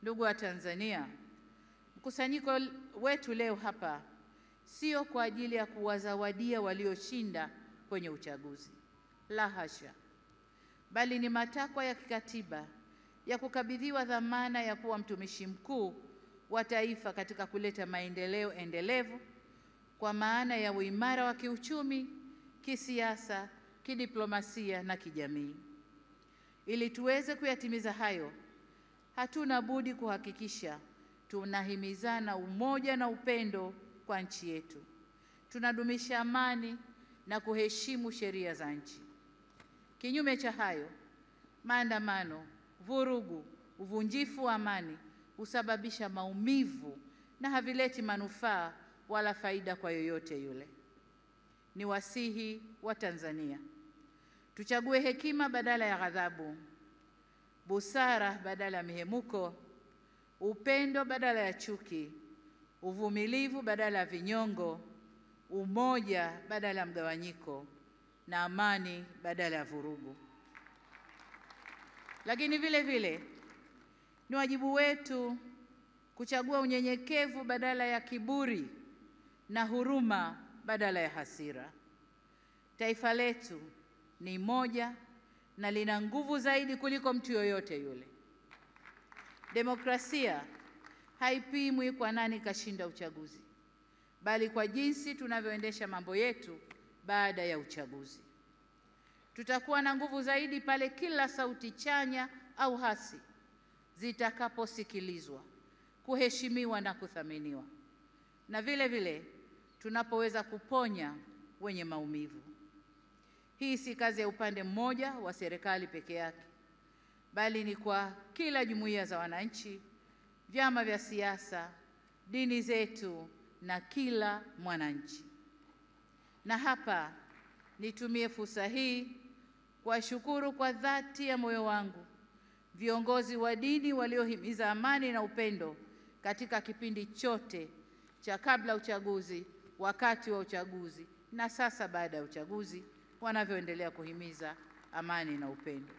Ndugu wa Tanzania, mkusanyiko wetu leo hapa sio kwa ajili ya kuwazawadia walioshinda kwenye uchaguzi, la hasha, bali ni matakwa ya kikatiba ya kukabidhiwa dhamana ya kuwa mtumishi mkuu wa taifa katika kuleta maendeleo endelevu kwa maana ya uimara wa kiuchumi, kisiasa, kidiplomasia na kijamii. Ili tuweze kuyatimiza hayo, hatuna budi kuhakikisha tunahimizana umoja na upendo kwa nchi yetu, tunadumisha amani na kuheshimu sheria za nchi. Kinyume cha hayo, maandamano, vurugu, uvunjifu wa amani husababisha maumivu na havileti manufaa wala faida kwa yoyote yule. Ni wasihi wa Tanzania tuchague hekima badala ya ghadhabu, busara badala ya mihemuko, upendo badala ya chuki, uvumilivu badala ya vinyongo, umoja badala ya mgawanyiko, na amani badala ya vurugu. Lakini vile vile ni wajibu wetu kuchagua unyenyekevu badala ya kiburi na huruma badala ya hasira. Taifa letu ni moja na lina nguvu zaidi kuliko mtu yoyote yule. Demokrasia haipimwi kwa nani kashinda uchaguzi, bali kwa jinsi tunavyoendesha mambo yetu baada ya uchaguzi. Tutakuwa na nguvu zaidi pale kila sauti chanya au hasi zitakaposikilizwa, kuheshimiwa na kuthaminiwa, na vile vile tunapoweza kuponya wenye maumivu. Hii si kazi ya upande mmoja wa serikali peke yake, bali ni kwa kila jumuiya za wananchi, vyama vya siasa, dini zetu na kila mwananchi. Na hapa nitumie fursa hii kuwashukuru kwa dhati ya moyo wangu viongozi wa dini waliohimiza amani na upendo katika kipindi chote cha kabla uchaguzi, wakati wa uchaguzi na sasa baada ya uchaguzi, wanavyoendelea kuhimiza amani na upendo.